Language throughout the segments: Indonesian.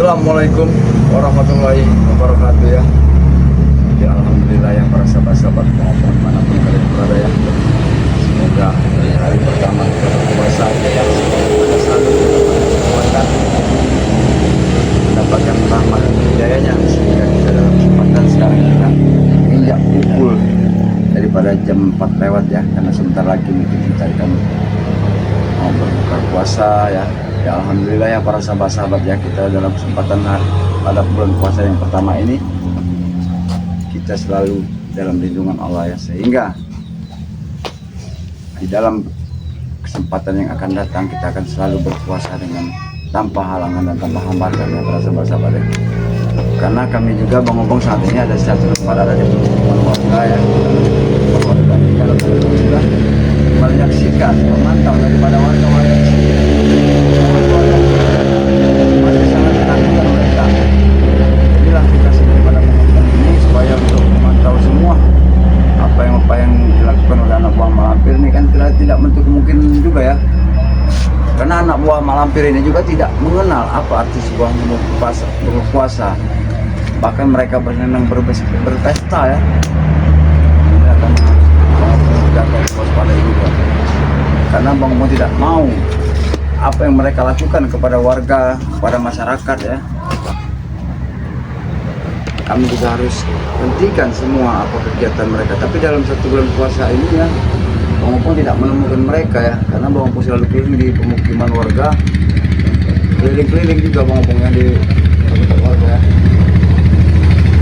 Assalamualaikum warahmatullahi wabarakatuh ya. Ya alhamdulillah ya para sahabat-sahabat maupun manapun kalian berada ya. Semoga di hari pertama puasa ya kita selalu kekuatan, mendapatkan rahmat dan hidayahnya sehingga kita dalam kesempatan sekarang kita injak pukul daripada jam 4 lewat ya, karena sebentar lagi mungkin kita akan mau berbuka puasa ya. Ya alhamdulillah ya para sahabat-sahabat ya, kita dalam kesempatan pada bulan puasa yang pertama ini kita selalu dalam lindungan Allah ya, sehingga di dalam kesempatan yang akan datang kita akan selalu berpuasa dengan tanpa halangan dan tanpa hambatan ya para sahabat-sahabat ya. Karena kami juga Bang Obong saat ini ada satu kepada dari warga ya, warga di dalam sudah menyaksikan, memantau daripada warga-warga masih sangat ketakutan mereka. Inilah kita sendiri pada momentum ini supaya untuk memantau semua apa yang dilakukan oleh anak buah malampir ini, kan tidak menutup kemungkinan juga ya, karena anak buah malampir ini juga tidak mengenal apa arti sebuah berpuasa. Bahkan mereka bersenang berpesta ya. Ini akan menjaga waspada juga, karena Bang Mo tidak mau apa yang mereka lakukan kepada warga, kepada masyarakat ya. Kami juga harus hentikan semua apa kegiatan mereka. Tapi dalam satu bulan puasa ini ya, Bang Mo tidak menemukan mereka ya, karena Bang Mo selalu keliling di pemukiman warga, keliling-keliling juga Bang Mo yang di warga ya.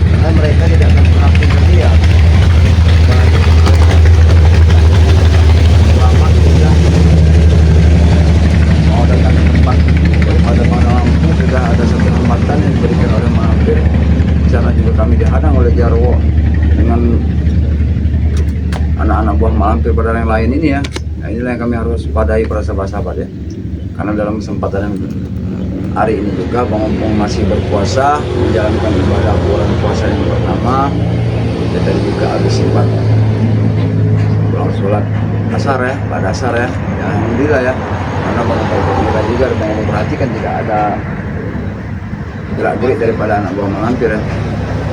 Karena mereka tidak akan pernah dia. Pada mana lampu sudah ada satu hambatan yang diberikan oleh malampir. Di sana juga kami dihadang oleh Jarwo dengan anak-anak buah malampir pada yang lain ini ya. Nah, inilah yang kami harus padai para sahabat-sahabat ya. Karena dalam kesempatan hari ini juga Bang Ompong masih berpuasa, menjalankan ibadah bulan puasa yang pertama. Kita tadi juga habis sempat pulang sholat asar ya, pada asar ya. Ya alhamdulillah ya. Karena Bang Ompong juga Bang Ompong perhatikan tidak ada gerak-gerik daripada anak buah malampir ya.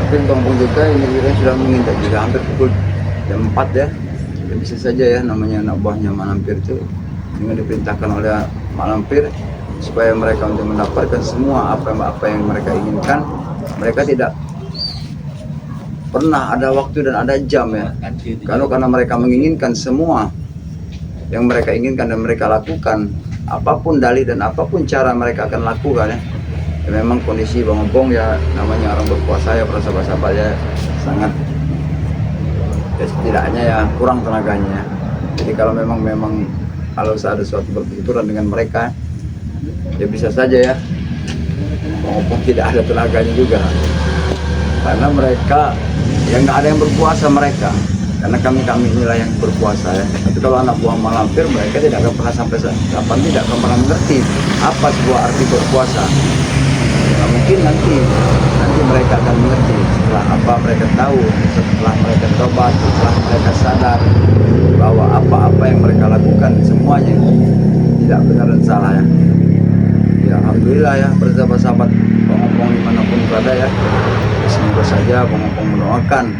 Tapi Bang Ompong juga ini sudah menginjak juga hampir pukul jam 4 ya. Ya bisa saja ya, namanya anak buahnya malampir itu dengan diperintahkan oleh malampir supaya mereka untuk mendapatkan semua apa yang mereka inginkan. Mereka tidak pernah ada waktu dan ada jam ya. Karena mereka menginginkan semua yang mereka inginkan dan mereka lakukan, apapun dalih dan apapun cara mereka akan lakukan ya. Ya memang kondisi Bang Ompong ya, namanya orang berpuasa ya para sahabat-sahabat ya, sangat ya, setidaknya ya kurang tenaganya. Jadi kalau memang kalau ada suatu berbenturan dengan mereka, ya bisa saja ya Bang Ompong tidak ada tenaganya juga, karena mereka ya nggak ada yang berpuasa mereka. Karena kami inilah yang berpuasa ya. Tapi kalau anak buah malampir, mereka tidak akan pernah sampai kapan tidak akan pernah mengerti apa sebuah arti berpuasa. Nah, mungkin nanti mereka akan mengerti setelah apa mereka tahu, setelah mereka tobat, setelah mereka sadar bahwa apa-apa yang mereka lakukan semuanya tidak benar dan salah ya. Ya alhamdulillah ya sahabat-sahabat Bang Ompong dimanapun berada ya. Semoga saja Bang Ompong mendoakan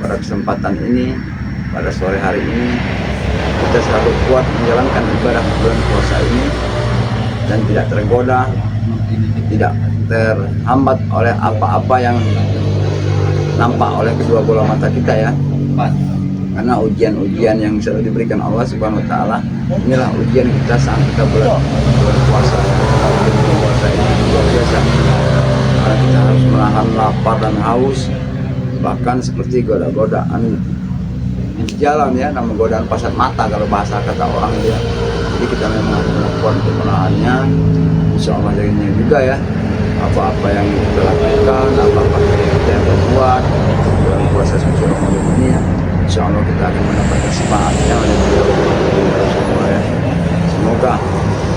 pada kesempatan ini, pada sore hari ini kita selalu kuat menjalankan ibadah bulan puasa ini dan tidak tergoda, tidak terhambat oleh apa-apa yang nampak oleh kedua bola mata kita ya. Karena ujian-ujian yang selalu diberikan Allah Subhanahu wa taala, inilah ujian kita saat kita bulan puasa. Bulan puasa ini luar biasa. Karena kita harus menahan lapar dan haus, bahkan seperti godaan di jalan ya, nama godaan pasat mata kalau bahasa kata orang dia. Jadi kita memang harus melakukan untuk menahannya. Insya Allah jadinya juga ya, apa-apa yang kita lakukan, apa-apa yang kita berbuat bulan puasa suci Ramadan ini ya, insya Allah kita akan mendapatkan semangatnya oleh beliau semua ya. Semoga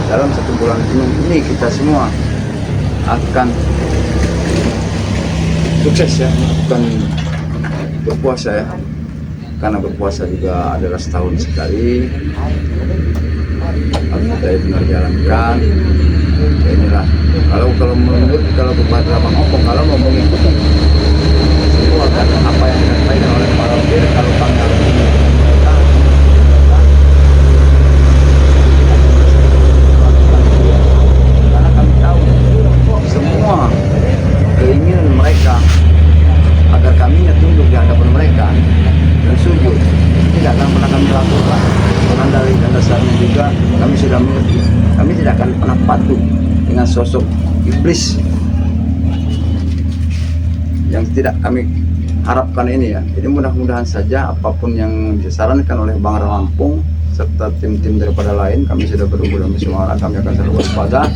dalam satu bulan ini kita semua akan sukses ya, bukan berpuasa ya, karena berpuasa juga adalah setahun sekali harus kita benar jalankan Ya inilah. Kalau menurut kalau kepada Bang Opong, kalau mau mengikuti semua kan apa yang disampaikan oleh para peer, kalau kami harus mengikuti mereka, karena kami tahu semua keinginan mereka agar kami tunduk di hadapan mereka dan sujud tidak akan pernah kami lakukan, karena dari dasarnya juga kami sudah mengerti, kami tidak akan pernah patuh dengan sosok iblis yang tidak kami harapkan ini ya. Jadi mudah-mudahan saja apapun yang disarankan oleh Bang Lampung serta tim-tim daripada lain, kami sudah berumur dan bersuara, kami akan selalu waspada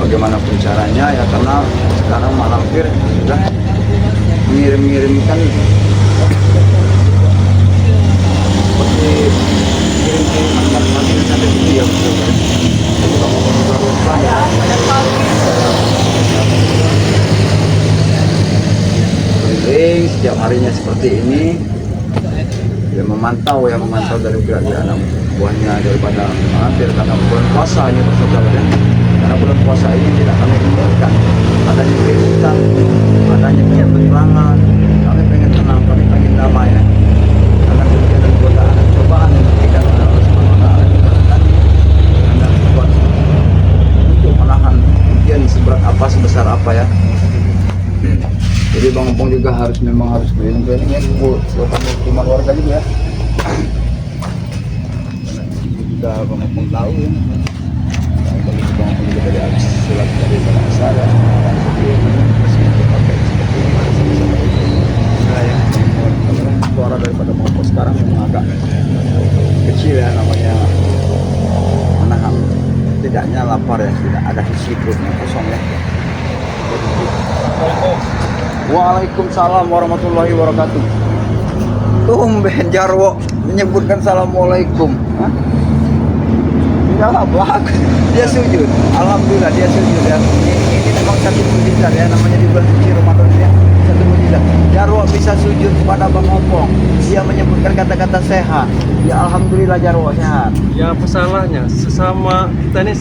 bagaimanapun caranya ya, karena sekarang Mak Lampir sudah mengirimkan seperti kirim-kiriman masing-masing sampai itu ya, keliling setiap harinya seperti ini ya, memantau dari pihak anak buahnya daripada hampir, karena bulan puasa ini bersaudara ya. Karena bulan puasa ini tidak kami inginkan adanya keributan, adanya peperangan. Kami pengen tenang, kami pengen damai ya. Karena kemudian ada godaan dan cobaan yang diberikan oleh Allah Subhanahu wa Ta'ala tadi, Anda buat untuk menahan ujian seberat apa, sebesar apa ya. Jadi Bang Opong juga memang harus keliling-keliling ya, buat rumah warga juga ya. Juga Bang Opong tahu ya. Bang Opong juga dari habis surat dari Bang saya, pakai seperti ini. Nah ya, suara daripada Bang Opong sekarang memang agak kecil ya, namanya menahan tidaknya lapar ya, tidak ada isi perutnya kosong ya. Waalaikumsalam warahmatullahi wabarakatuh. Tumben Jarwo menyebutkan assalamualaikum. Hah? Ya bagus. Dia sujud. Alhamdulillah dia sujud ya. Ini memang satu mukjizat ya, namanya di bulan suci Ramadan ya. Satu mukjizat. Jarwo bisa sujud kepada Bang Opong. Dia menyebutkan kata-kata sehat. Ya alhamdulillah Jarwo sehat. Ya masalahnya sesama kita ini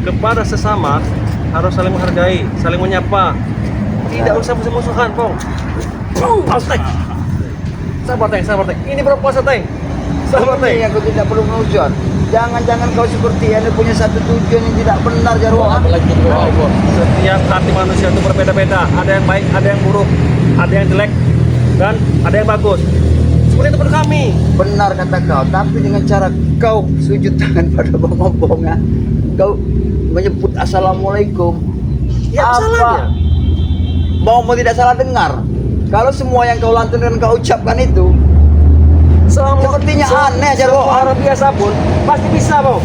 kepada sesama harus saling menghargai, saling menyapa. Tidak usah musuh-musuhan, Pong. Teng. Sabar, Teng. Ini berpuasa, Teng. Sabar, Teng. Ini yang kau tidak perlu mengucap. Jangan kau seperti Anda punya satu tujuan yang tidak benar, Jarwo. Setiap hati manusia itu berbeda-beda. Ada yang baik, ada yang buruk, ada yang jelek, dan ada yang bagus. Seperti itu pun kami. Benar kata kau, tapi dengan cara kau sujud tangan pada Bang Opong ya, kau menyebut assalamualaikum. Ya, salahnya. Bang Opong tidak salah dengar. Kalau semua yang kau lantunkan, kau ucapkan itu sepertinya aneh, Jarwo. Orang biasa pun pasti bisa, Bang.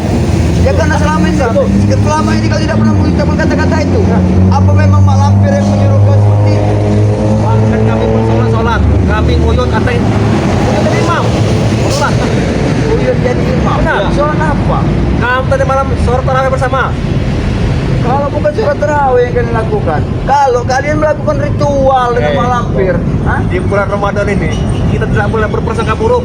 Ya karena selama ini kau tidak pernah mengucapkan kata-kata itu. Apa memang Mak Lampir yang menyuruh kau seperti itu? Bahkan kami pun sholat, kami nguyut katanya jadi imam. Sholat. Nguyut jadi imam. Benar. Sholat apa? Kami tadi malam sholat tarawih bersama. Kalau bukan sholat tarawih yang kalian lakukan, kalau kalian melakukan ritual dengan Mak Lampir, Di bulan Ramadan ini kita tidak boleh berprasangka buruk.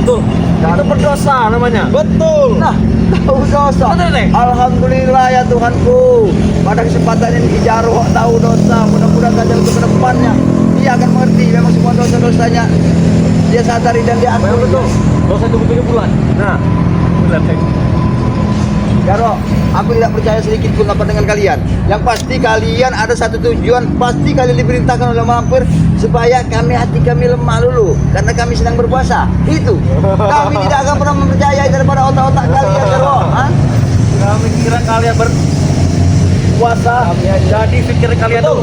Betul. Itu berdosa namanya. Betul. Nah, tahu dosa. Betul, Nek. Alhamdulillah ya Tuhanku. Pada kesempatan ini Jarwo tahu dosa. Mudah-mudahan saja untuk kedepannya dia akan mengerti memang semua dosa-dosanya. Dia sadari dan dia akui. Betul. Dosa itu 7 bulan. Nah, bulan Nek. Jarwo, aku tidak percaya sedikit pun apa dengan kalian. Yang pasti kalian ada satu tujuan, pasti kalian diperintahkan oleh Mak Lampir supaya hati kami lemah dulu karena kami sedang berpuasa. Itu. Kami tidak akan pernah mempercayai daripada otak-otak kalian, Jarwo. Kami kira kalian berpuasa, jadi pikiran kalian tuh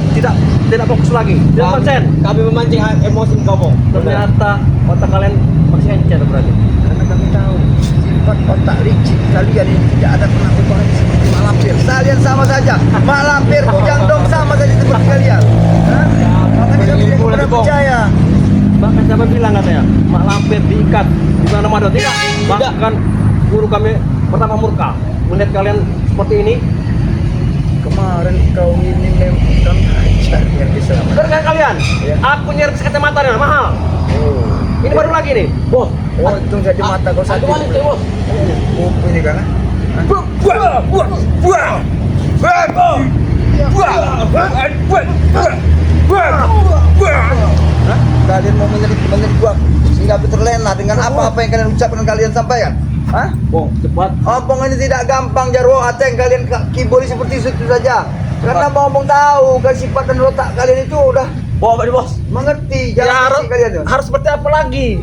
tidak fokus lagi. Tidak konsen. Kami memancing emosi kamu. Ternyata otak kalian masih encer berarti. Karena kami tahu sifat otak licik kalian ini tidak ada pernah ubah seperti Mak Lampir. Kalian sama saja. Mak Lampir, Bujang Dong sama saja seperti kalian. Makanya kami tidak pernah percaya. Bahkan siapa bilang katanya Mak Lampir diikat di bulan Ramadan? Tidak. Bahkan guru kami pertama murka melihat kalian seperti ini. Kemarin kau ini memang ajar yang bisa. Benar kan kalian? Ya. Aku nyari kacamata nih mahal. Ini baru lagi nih, bos. Oh, untung saja mata kau sakit. Bos. Buku ini kan? Kalian mau menyelit gua sehingga aku terlena dengan apa-apa yang kalian ucapkan dan kalian sampaikan. Hah? Bong, cepat. Omong ini tidak gampang Jarwo, Ateng kalian kibuli seperti itu saja. Karena mau omong tahu kan sifat dan otak kalian itu udah Bawa Pak Bos. mengerti Ya, jalan kalian tuh. harus seperti apa lagi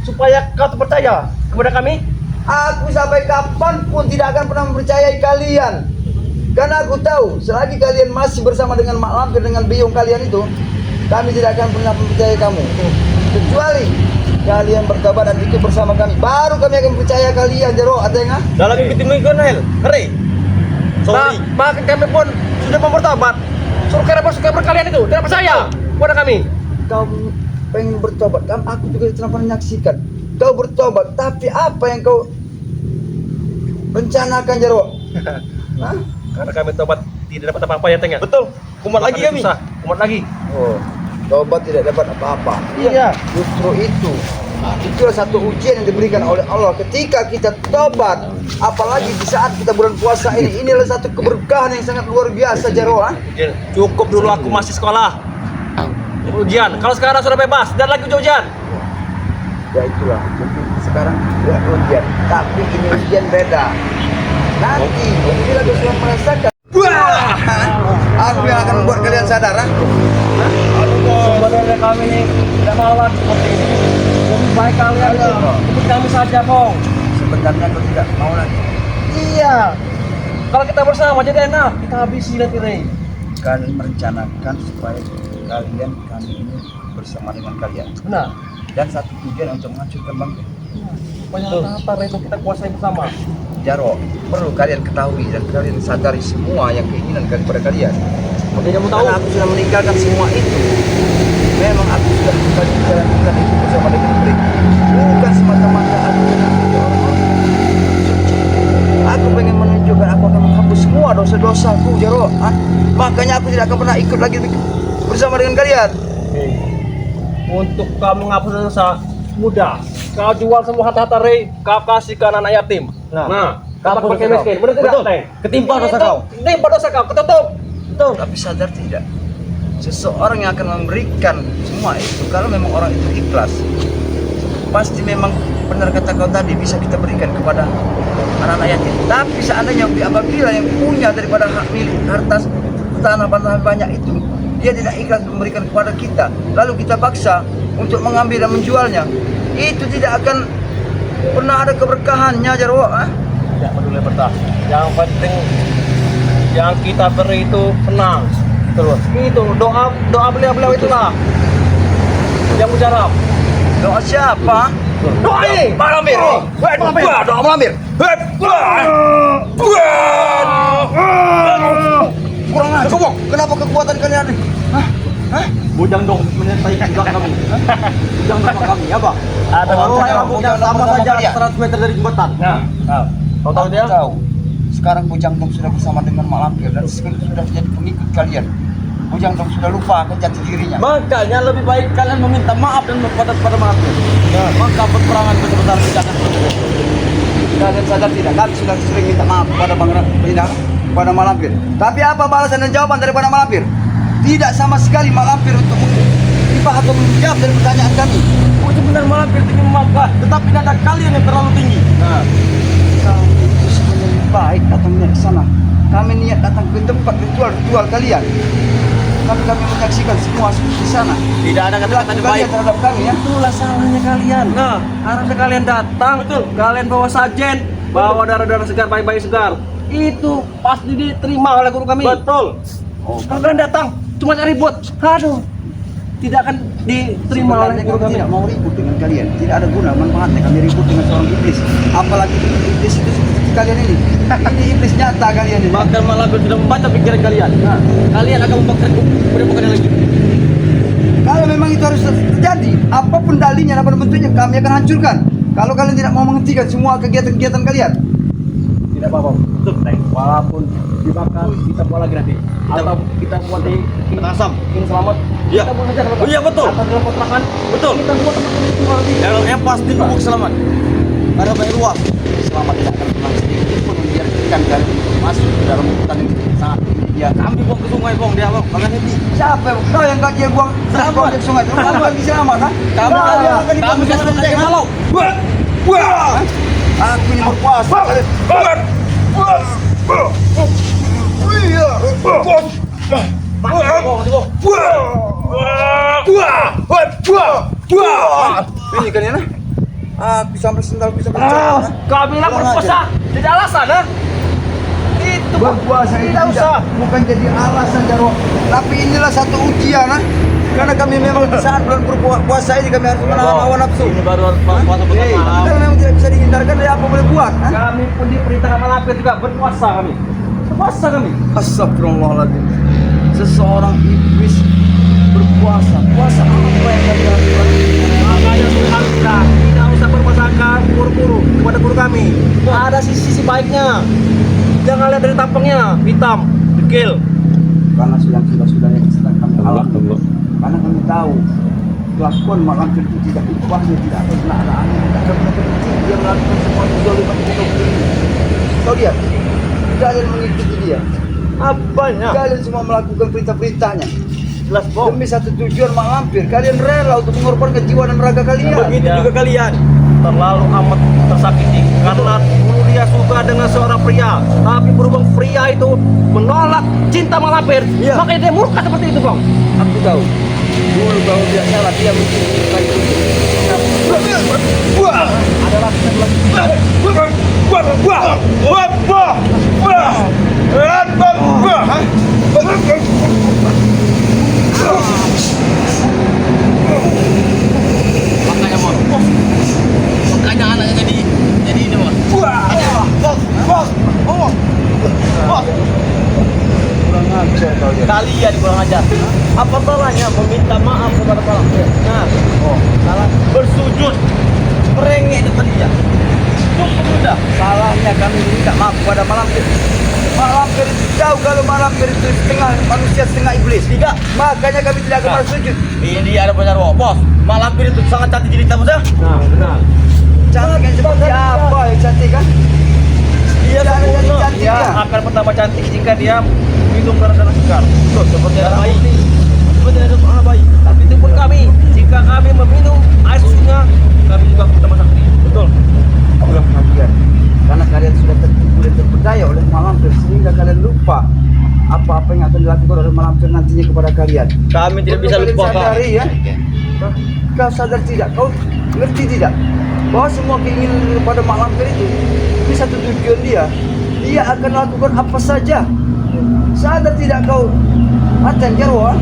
supaya kau percaya kepada kami? Aku sampai kapanpun tidak akan pernah mempercayai kalian. Karena aku tahu selagi kalian masih bersama dengan Mak Lampir dengan biung kalian itu, kami tidak akan pernah mempercayai kamu. Kecuali kalian bertobat dan ikut bersama kami, baru kami akan percaya kalian Jarwo, Ateng. Dalam ikuti minggu Nel, ngeri. Sorry. Bahkan kami pun sudah mau bertobat. Suruh kabar kalian itu tidak percaya kepada kami. Kau pengen bertobat, kan aku juga telah pernah menyaksikan kau bertobat, tapi apa yang kau rencanakan Jarwo? Hah? Karena kami tobat tidak dapat apa-apa ya, Teng ya. Betul. Kumat lagi kami. Susah. Kumat lagi. Oh, tobat tidak dapat apa-apa. Iya. Justru itulah satu ujian yang diberikan oleh Allah ketika kita tobat, apalagi di saat kita bulan puasa ini. Inilah satu keberkahan yang sangat luar biasa Jarwo. Cukup dulu aku masih sekolah. Ujian. Kalau sekarang sudah bebas dan lagi ujian. Ya itulah, mungkin sekarang tidak ujian, tapi ini ujian beda. Nanti bila kau sudah merasakan, aku yang akan membuat kalian sadar. Sebenarnya kami ini tidak melawan seperti ini. Lebih baik kalian itu ikut kami saja, Kong. Sebenarnya kau tidak mau lagi. Iya. Kalau kita bersama jadi enak. Kita habisi nanti, Rey. Kalian merencanakan supaya kami ini bersama dengan kalian. Benar. Dan satu tujuan untuk menghancurkan bangsa. Banyak apa itu kita kuasai bersama. Jarwo, perlu kalian ketahui dan kalian sadari semua yang keinginan daripada kalian. Oke, kamu tahu. Karena aku sudah meninggalkan semua itu. Memang aku sudah kembali menjalankan itu bersama dengan mereka. Bukan semata-mata aku menjadi orang-orang suci. Aku pengen menunjukkan aku akan menghapus semua dosa-dosaku, Jarwo. Makanya aku tidak akan pernah ikut lagi bersama dengan kalian. Untuk kamu menghapus dosa mudah. Kau jual semua harta Rey, kau kasih ke anak yatim. Nah, kau pakai miskin. Benar tidak, Teng? Ketimpa dosa kau. Ketimpa dosa kau. Ketutup. Betul. Tapi sadar tidak, seseorang yang akan memberikan semua itu kalau memang orang itu ikhlas, pasti memang benar kata kau tadi bisa kita berikan kepada anak-anak yatim. Tapi seandainya apabila yang punya daripada hak milik harta tanah banyak itu, dia tidak ikhlas memberikan kepada kita, lalu kita paksa untuk mengambil dan menjualnya, itu tidak akan pernah ada keberkahannya Jarwo. Tidak peduli bertah. Yang penting yang kita beri itu tenang. Terus itu doa beliau itulah yang mujarab. Doa siapa? Doa ini. Pak Lampir. Doa Lampir. Kurang aja. Kenapa kekuatan kalian ada? Bujang dong menyertai juga kami. Bujang dong kami, apa? Ada Bujang sama sama saja dia. 100 meter dari jembatan. Nah, kau tahu dia? Tahu. Sekarang Bujang Dong sudah bersama dengan Mak Lampir dan sudah menjadi pengikut kalian. Bujang Dong sudah lupa akan jati dirinya. Makanya lebih baik kalian meminta maaf dan kepada maafnya. Maka peperangan benar-benar tidak akan terjadi. Kalian sadar tidak? Kami sudah sering minta maaf kepada kepada Mak Lampir. Tapi apa balasan dan jawaban daripada Mak Lampir? Tidak sama sekali Mak Lampir untuk menjawab atau menjawab dari pertanyaan kami. Itu benar malah tinggi memaafkan, tetapi nada kalian yang terlalu tinggi. Nah, kami itu sebenarnya lebih baik datangnya ke sana. Kami niat datang ke tempat ritual kalian. Tapi kami menyaksikan semua di sana. Tidak ada kata-kata Kalian baik. terhadap kami ya. Itulah salahnya kalian. Nah, harusnya kalian datang. Betul. Kalian bawa sajen, bawa darah-darah segar, bayi-bayi segar. Itu pasti diterima oleh guru kami. Betul. Oh, Kalau kalian datang, cuma cari ribut. Aduh, tidak akan diterima oleh sebenarnya guru kami kami. tidak mau ribut dengan kalian. Tidak ada guna manfaatnya kami ribut dengan seorang iblis. Apalagi iblis itu seperti kalian ini. Ini iblis nyata kalian ini. Bahkan malah sudah membaca pikiran kalian. Nah, kalian akan membakar bukan lagi. Kalau memang itu harus terjadi, apapun dalihnya, apapun bentuknya, kami akan hancurkan. Kalau kalian tidak mau menghentikan semua kegiatan-kegiatan kalian. Tidak apa-apa. Betul, Teng. Walaupun dibakar, kita buat lagi nanti. Atau kita buat di asam. Ini selamat. Iya. Kita buat aja. Oh iya, betul. Atau dalam kontrakan. Betul. Kita buat tempat lagi. Yang pasti nunggu selamat. Ada banyak ruang. Selamat tidak akan pernah sedikit pun membiarkan kalian masuk ke dalam hutan yang sangat tinggi. Ya, Kami buang ke sungai bong, dia bong, makan happy. siapa? Kau yang kaki yang buang buang ke sungai. Kamu lagi selamat, ha? Kami Kami kan sudah malau. Aku ini berpuasa. Ini kan ya, nah? Aku sampai sendal bisa berjalan. Kami lah berpuasa, tidak alasan, ha? Itu Berpuasa itu tidak usah. bukan jadi alasan Jarwo, tapi inilah satu ujian, nah. Karena kami memang saat bulan berpuasa ini kami harus menahan hawa nafsu. Ini baru puasa Hei, pertama. kita memang tidak bisa dihindarkan dari apa boleh buat. Ha? Kami pun diperintahkan malampir juga berpuasa kami. Berpuasa kami. Astagfirullahaladzim. Seseorang iblis berpuasa. Puasa apa yang kami lakukan? Makanya Tuhan kita tidak usah bermasakan guru-guru kepada guru kami. Ada sisi baiknya. Jangan lihat dari tampangnya hitam, dekil. Karena yang sudah yang sedang kami alami. Karena kami tahu kelakuan malam itu tidak upahnya, tidak ada kebenarannya, tidak ada kecil. Dia melakukan semua kezaliman kita ini. Kau lihat, kalian mengikuti dia. Apanya? Kalian semua melakukan perintah-perintahnya. Jelas bong. Demi satu tujuan mak lampir, kalian rela untuk mengorbankan jiwa dan raga kalian. Begitu juga kalian. Terlalu amat tersakiti karena dulu dia suka dengan seorang pria, tapi berhubung pria itu menolak cinta malampir, Iya. makanya dia murka seperti itu bang. Aku tahu. Dulu bahwa dia salah, dia mencintai itu. Adalah Makanya mon, makanya anaknya jadi ini mon. kurang ajar kau dia. Kalian kurang ajar. Apa salahnya meminta maaf kepada malampir? Nah, salah bersujud, merengek depan dia. Cukup sudah. Salahnya kami minta maaf kepada malampir. Malampir itu tahu kalau malampir itu setengah manusia setengah iblis. Tidak. Makanya kami tidak akan bersujud. Ini dia ada benar bos. Malampir itu sangat cantik jelita bos ya. Nah, benar. Cantik yang seperti apa yang cantik kan? Dia Tidak ada yang sempurna. cantik Dia ya. akan pertama cantik jika dia minum darah segar. Betul, seperti anak bayi. Seperti anak bayi. Tapi itu pun kami, jika kami meminum air susunya, kami juga pertama sakti. Betul. Itulah kalian. Karena kalian sudah tertipu dan terpedaya oleh malampir sehingga kalian lupa apa-apa yang akan dilakukan oleh malampir nantinya kepada kalian. Kami tidak bisa Perlu lupa kalian sadari ya. Kau sadar tidak? Kau ngerti tidak? Bahwa semua keinginan kepada mak lampir itu ini satu tujuan dia. Dia akan lakukan apa saja. Sadar tidak kau? Atan Jarwo?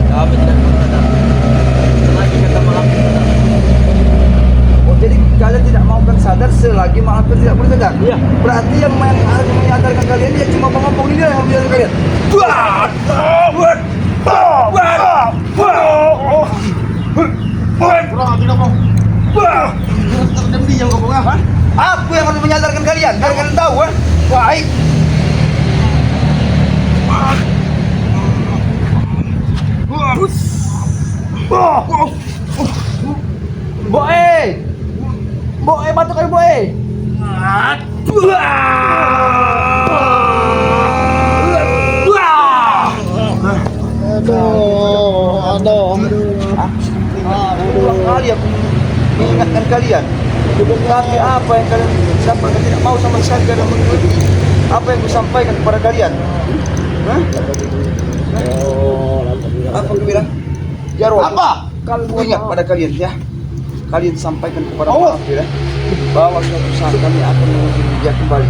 Kami tidak sadar. Lagi kata malampir. Oh jadi kalian tidak mau kan sadar selagi mak lampir tidak bersadar? Iya. Berarti yang harus menyadarkan kalian dia cuma ngomong ini yang menyadarkan kalian. Kurang ajar dong. Terdiam kau apa? Aku yang harus menyadarkan kalian, biar kalian tahu kan? Baik. Boe, boe batuk kali boe. Berulang kali aku mengingatkan kalian. Tapi apa yang kalian sampaikan tidak mau sama sekali kalian mengikuti apa yang kusampaikan kepada kalian. Hah? Apa aku bilang? Jarwo. Apa? Kalau ingat pada kalian ya. Kalian sampaikan kepada malampir ya, bahwa suatu saat kami akan menguji dia kembali.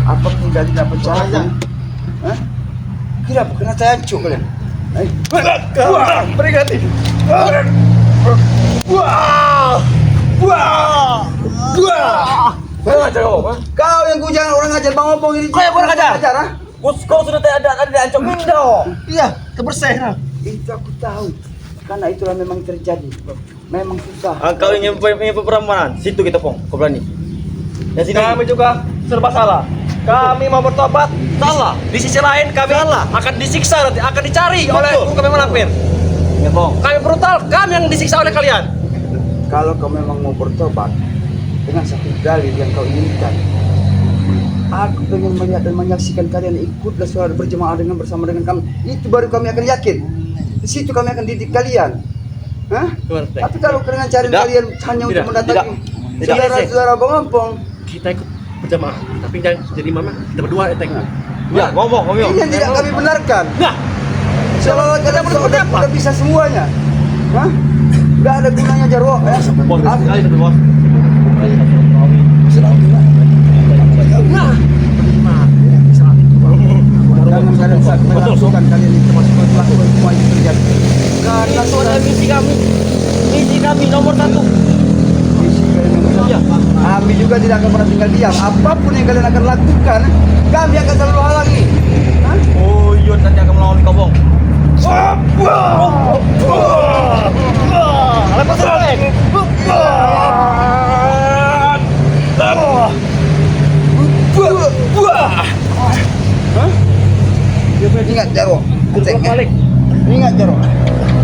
Apa tidak dapat caranya? Hah? Kira kena tancuk kalian. Wah, peringati. Kau yang jangan orang ajar bang ngomong ini. Kau yang kurang ajar? Ha? Kau sudah ada diancam Indo. Iya, kebersih. Itu aku tahu. Karena itulah memang terjadi. Memang susah. Kau ingin peperangan, situ kita pong, kau berani. Dan sini kami juga serba salah. Kami mau bertobat, salah. Di sisi lain kami salah. Akan disiksa nanti, akan dicari oleh kami malampir. Ya bong. Kami brutal, kami yang disiksa oleh kalian. Kalau kau memang mau bertobat dengan satu dalil yang kau inginkan, Aku pengen melihat dan menyaksikan kalian ikutlah sholat berjemaah bersama dengan kami. Itu baru kami akan yakin. Di situ kami akan didik kalian. Hah? Tapi kalau dengan cara kalian hanya untuk mendatangi saudara-saudara Bang Ampong, Kita ikut berjamaah, tapi jangan jadi mana? Kita berdua ya, Teng. Ya, ngomong. ini yang tidak kami benarkan. Nah, Seolah-olah kalian udah bisa semuanya. Hah? Gak ada gunanya Jarwo ya. bos, sekali tapi bos. Nah, Jangan kalian melakukan kalian itu masih melakukan semua itu terjadi. Karena itu adalah misi kami. Misi kami nomor 1. misi kalian yang besar. Iya. Kami juga tidak akan pernah tinggal diam. Apapun yang kalian akan lakukan, kami akan selalu halangi. Hah? Oh, iya nanti akan melawan kau, Bang. Lepas balik. Hah? Ingat Jarwo, Aceng, ya? Balik. Ingat Jarwo,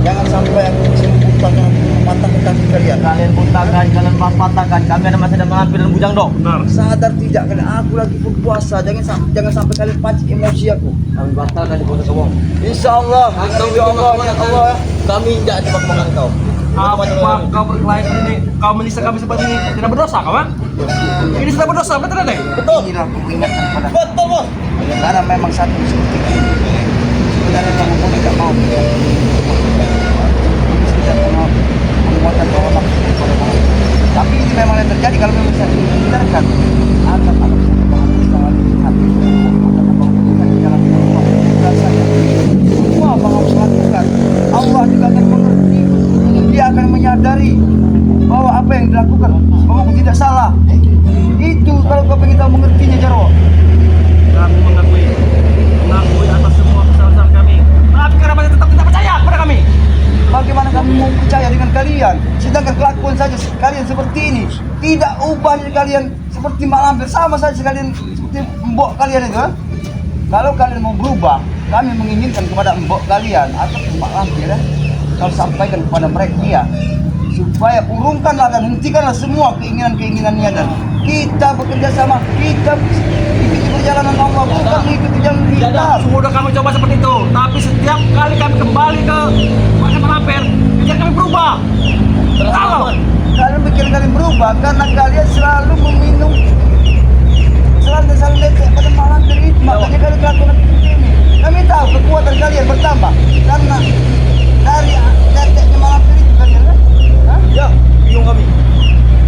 jangan sampai aku menyebutkan mematahkan kaki kalian. Kalian buntakan, kalian patahkan. Kami ada masa dan mampir dan bujang dong. Benar. Sadar tidak kalian, aku lagi berpuasa. Jangan sampai kalian pancing emosi aku. Kami batalkan di puasa kau. Insya Allah, ya Allah. Kami tidak dibakmakan kau. Apa kau berkelahi ini? Kau menista kami seperti ini tidak berdosa, kawan? Ini sudah berdosa, betul deh. Betul. Inilah mengingatkan kepada Betul, Bos. karena memang satu seperti ini. Sebenarnya kamu pun tidak mau. Tidak mau menguatkan bahwa nafsu kepada Allah. Tapi ini memang yang terjadi kalau memang bisa dihindarkan. Akan ada kesalahan hati. Semua apa harus lakukan. Allah juga akan mengerti. Dia akan menyadari bahwa apa yang dilakukan bahwa tidak salah. Itu kalau kau ingin tahu mengertinya Jarwo. Kami mengakui atas semua kesalahan kami. Tapi kenapa tetap tidak percaya kepada kami? Bagaimana kami mau percaya dengan kalian? Sedangkan kelakuan saja kalian seperti ini. Tidak ubah kalian seperti mak lampir. Sama saja kalian seperti mbok kalian itu. Kalau kalian mau berubah, kami menginginkan kepada mbok kalian atau mak lampir ya. Kalau sampaikan kepada mereka supaya urungkanlah dan hentikanlah semua keinginan-keinginannya dan kita bekerja sama, kita ikuti perjalanan Allah, bukan mengikuti jalan kita. Sudah kami coba seperti itu, tapi setiap kali kami kembali ke masa mampir, biar kami berubah. Kalau Kalian bikin kalian berubah karena kalian selalu meminum selalu leceh pada malam dari itu. Makanya kalian kelakuan seperti ini. Kami tahu kekuatan kalian bertambah karena dari lecehnya malam dari itu kalian kan? Hah? Ya, bingung kami.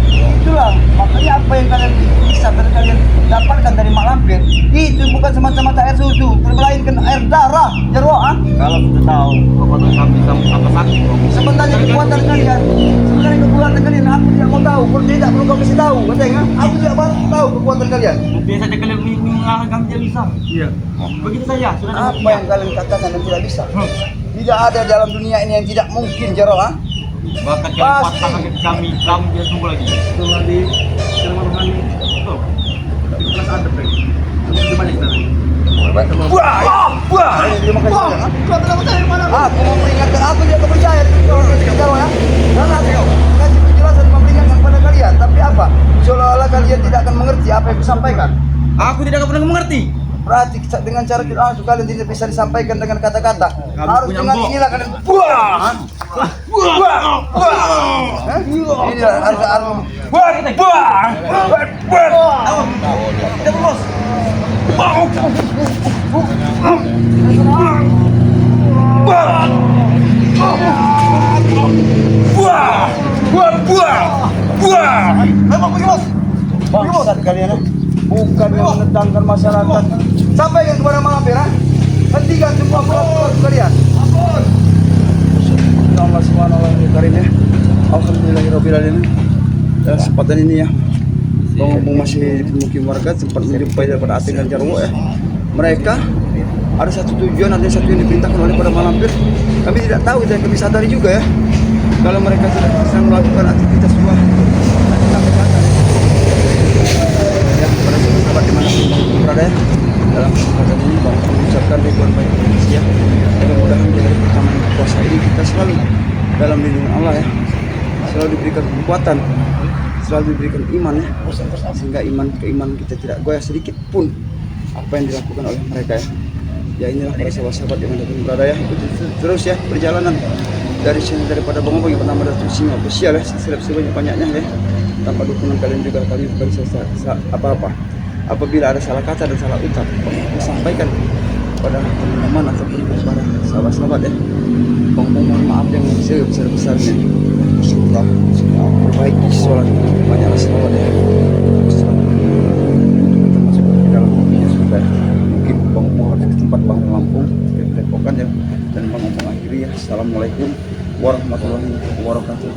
Itulah makanya apa yang kalian bisa dan kalian dapatkan dari mak lampir itu bukan semata-mata air susu, melainkan air darah Jarwo. Kalau kita tahu kekuatan kami apa sakit, Sebenarnya kekuatan kalian, aku tidak mau tahu. Kalau tidak perlu kau kasih tahu, katanya. Aku tidak mau tahu kekuatan kalian. biasanya kalian mengarahkan kami tidak bisa. iya. Begitu saja. Sudah Apa yang kalian katakan dan tidak bisa? Tidak ada dalam dunia ini yang tidak mungkin Jarwo. bahkan kalian Pasti. patahkan ke kami tidak tunggu lagi. Setelah di Sirman Rohani, betul. Itu kelas adab, Bang. Itu banyak sekali. Wah, terima kasih. Aku mau peringatkan, aku tidak percaya Jarwo ya. Dan aku kasih penjelasan memperingatkan kepada kalian. Tapi apa? Seolah-olah kalian tidak akan mengerti apa yang disampaikan. Aku tidak pernah mengerti. Berarti dengan cara kita langsung kalian tidak bisa disampaikan dengan kata-kata. Kami Harus punya dengan mbok. inilah kalian. Buah. Hah? Inilah harus Tidak bos. Memang pergi bos. Bangsat kalian ya. Bukan yang menentangkan masyarakat. Sampaikan kepada mampir ha. Hentikan semua perbuatan kalian. Ya Allah subhanahu wa ta'ala ya. Alhamdulillahirabbil alamin. Dan kesempatan ini ya. Bang masih di pemukiman warga sempat menjumpai daripada Atin dan Jarwo ya. Mereka ada satu tujuan, ada satu yang diperintahkan oleh para malampir. Kami tidak tahu dan kami sadari juga ya. Kalau mereka sedang melakukan aktivitas sebuah ya, pada semua sahabat dimanapun berada ya. Dalam kesempatan ini Bang mengucapkan ribuan banyak terima kasih ya. Mudah-mudahan dari pertama puasa ini kita selalu dalam lindungan Allah ya. Selalu diberikan kekuatan selalu diberikan iman ya, sehingga keimanan kita tidak goyah sedikit pun apa yang dilakukan oleh mereka ya. Ya inilah para sahabat-sahabat yang berada ya, terus ya perjalanan dari sini daripada Bang Obong yang bernama Datuk Singa official ya, subscribe sebanyak-banyaknya ya. Tanpa dukungan kalian juga kami bukan apa-apa. Apabila ada salah kata dan salah ucap, sampaikan kepada teman-teman ataupun kepada sahabat-sahabat ya. Bang Obong mohon maaf yang sebesar-besarnya. Sudah perbaiki sholat banyaklah sahabat ya. Termasuk di dalam mobilnya sudah. Mungkin Bang Obong harus ke tempat Bang Lampung, Depokan ya. Dan Bang Obong akhiri ya. Assalamualaikum warahmatullahi wabarakatuh.